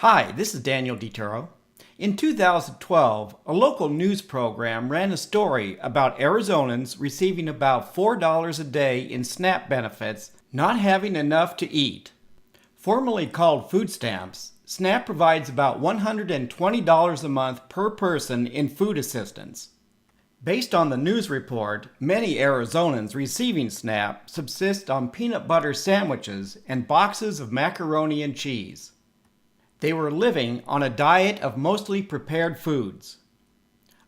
Hi, this is Daniel DiTuro. In 2012, a local news program ran a story about Arizonans receiving about $4 a day in SNAP benefits, not having enough to eat. Formerly called food stamps, SNAP provides about $120 a month per person in food assistance. Based on the news report, many Arizonans receiving SNAP subsist on peanut butter sandwiches and boxes of macaroni and cheese. They were living on a diet of mostly prepared foods.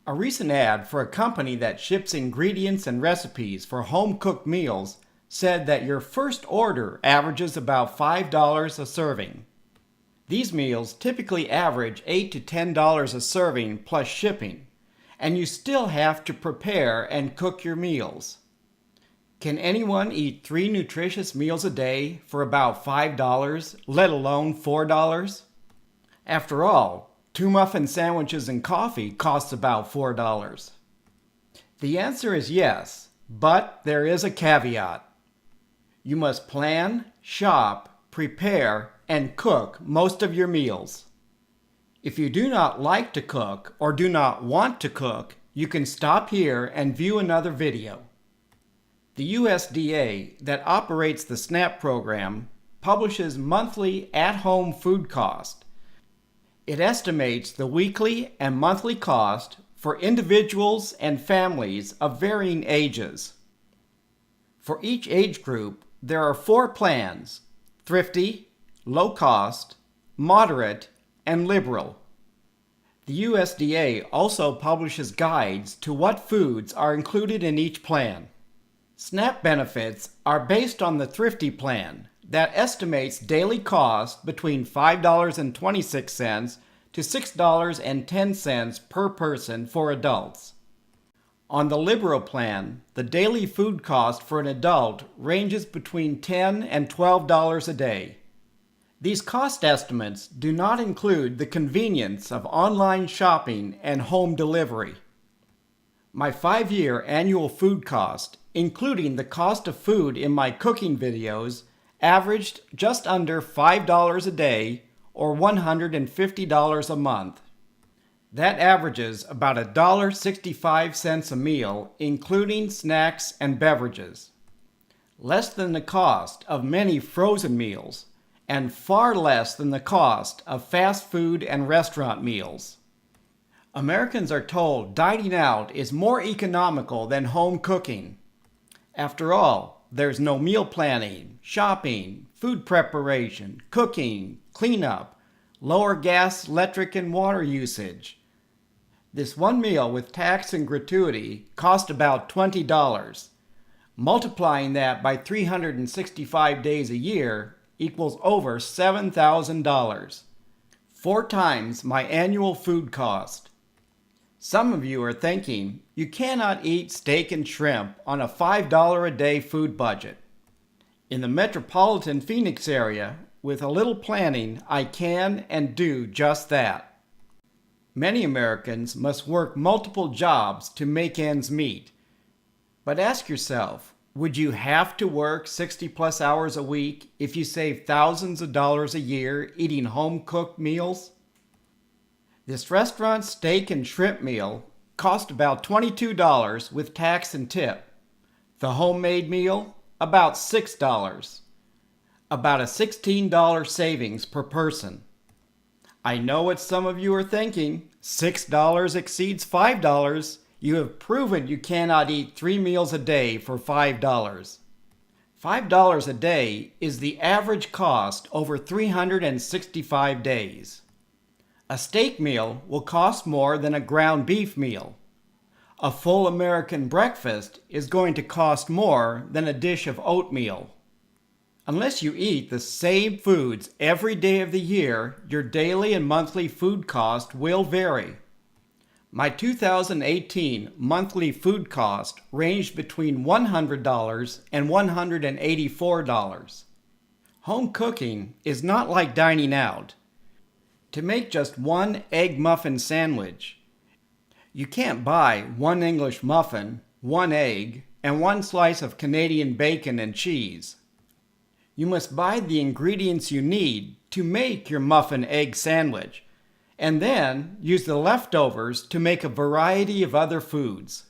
A recent ad for a company that ships ingredients and recipes for home-cooked meals said that your first order averages about $5 a serving. These meals typically average $8 to $10 a serving plus shipping, and you still have to prepare and cook your meals. Can anyone eat 3 nutritious meals a day for about $5, let alone $4? After all, 2 muffin sandwiches and coffee costs about $4. The answer is yes, but there is a caveat. You must plan, shop, prepare, and cook most of your meals. If you do not like to cook or do not want to cook, you can stop here and view another video. The USDA, that operates the SNAP program, publishes monthly at-home food cost. It estimates the weekly and monthly cost for individuals and families of varying ages. For each age group, there are 4 plans: thrifty, low cost, moderate, and liberal. The USDA also publishes guides to what foods are included in each plan. SNAP benefits are based on the thrifty plan that estimates daily cost between $5.26 to $6.10 per person for adults. On the liberal plan, the daily food cost for an adult ranges between $10 and $12 a day. These cost estimates do not include the convenience of online shopping and home delivery. My 5-year annual food cost, including the cost of food in my cooking videos, averaged just under $5 a day or $150 a month. That averages about $1.65 a meal, including snacks and beverages. Less than the cost of many frozen meals, and far less than the cost of fast food and restaurant meals. Americans are told dining out is more economical than home cooking. After all, there's no meal planning, shopping, food preparation, cooking, cleanup, lower gas, electric, and water usage. This one meal with tax and gratuity cost about $20. Multiplying that by 365 days a year equals over $7,000. 4 times my annual food cost. Some of you are thinking, you cannot eat steak and shrimp on a $5 a day food budget. In the metropolitan Phoenix area, with a little planning, I can and do just that. Many Americans must work multiple jobs to make ends meet. But ask yourself, would you have to work 60+ hours a week if you save thousands of dollars a year eating home-cooked meals? This restaurant steak and shrimp meal cost about $22 with tax and tip. The homemade meal, about $6. About a $16 savings per person. I know what some of you are thinking. $6 exceeds $5. You have proven you cannot eat 3 meals a day for $5. $5 a day is the average cost over 365 days. A steak meal will cost more than a ground beef meal. A full American breakfast is going to cost more than a dish of oatmeal. Unless you eat the same foods every day of the year, your daily and monthly food cost will vary. My 2018 monthly food cost ranged between $100 and $184. Home cooking is not like dining out. To make just 1 egg muffin sandwich, you can't buy 1 English muffin, 1 egg, and 1 slice of Canadian bacon and cheese. You must buy the ingredients you need to make your muffin egg sandwich, and then use the leftovers to make a variety of other foods.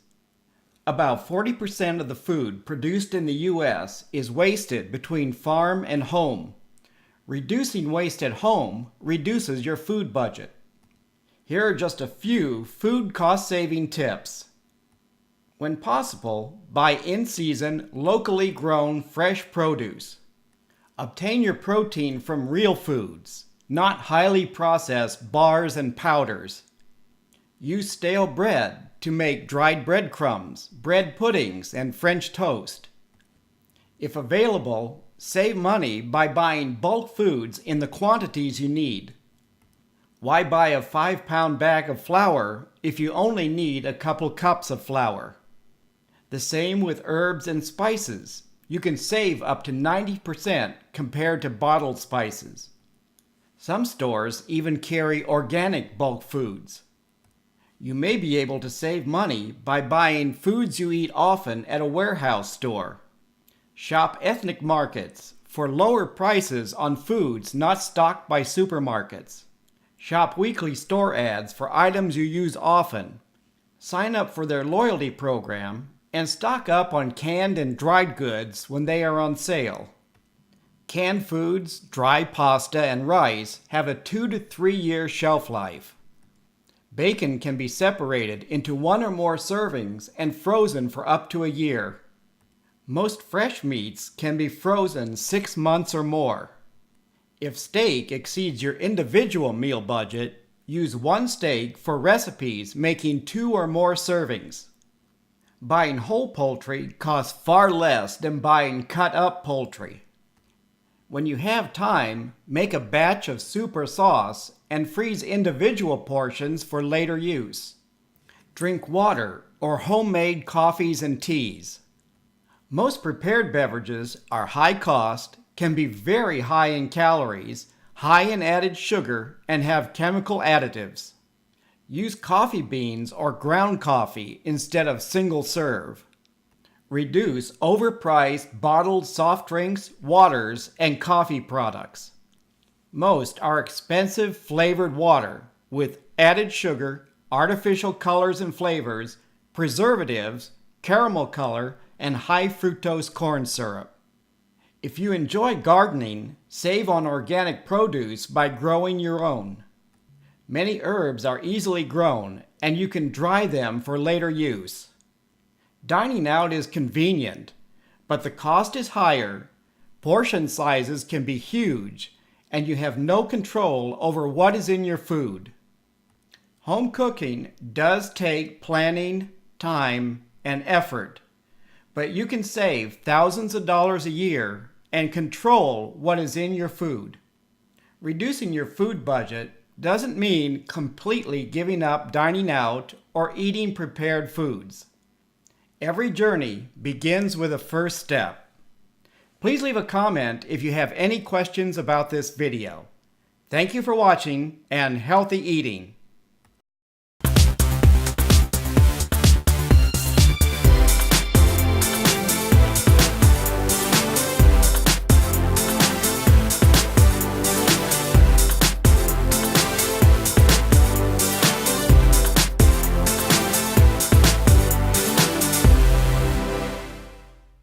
About 40% of the food produced in the U.S. is wasted between farm and home. Reducing waste at home reduces your food budget. Here are just a few food cost-saving tips. When possible, buy in-season, locally grown fresh produce. Obtain your protein from real foods, not highly processed bars and powders. Use stale bread to make dried breadcrumbs, bread puddings, and French toast. If available, save money by buying bulk foods in the quantities you need. Why buy a 5-pound bag of flour if you only need a couple cups of flour? The same with herbs and spices. You can save up to 90% compared to bottled spices. Some stores even carry organic bulk foods. You may be able to save money by buying foods you eat often at a warehouse store. Shop ethnic markets for lower prices on foods not stocked by supermarkets. Shop weekly store ads for items you use often. Sign up for their loyalty program and stock up on canned and dried goods when they are on sale. Canned foods, dry pasta, and rice have a 2 to 3 year shelf life. Bacon can be separated into 1 or more servings and frozen for up to a year. Most fresh meats can be frozen 6 months or more. If steak exceeds your individual meal budget, use 1 steak for recipes making 2 or more servings. Buying whole poultry costs far less than buying cut-up poultry. When you have time, make a batch of soup or sauce and freeze individual portions for later use. Drink water or homemade coffees and teas. Most prepared beverages are high cost, can be very high in calories, high in added sugar, and have chemical additives. Use coffee beans or ground coffee instead of single serve. Reduce overpriced bottled soft drinks, waters, and coffee products. Most are expensive flavored water with added sugar, artificial colors and flavors, preservatives, caramel color, and high fructose corn syrup. If you enjoy gardening, save on organic produce by growing your own. Many herbs are easily grown, and you can dry them for later use. Dining out is convenient, but the cost is higher, portion sizes can be huge, and you have no control over what is in your food. Home cooking does take planning, time, and effort, but you can save thousands of dollars a year and control what is in your food. Reducing your food budget doesn't mean completely giving up dining out or eating prepared foods. Every journey begins with a first step. Please leave a comment if you have any questions about this video. Thank you for watching and healthy eating.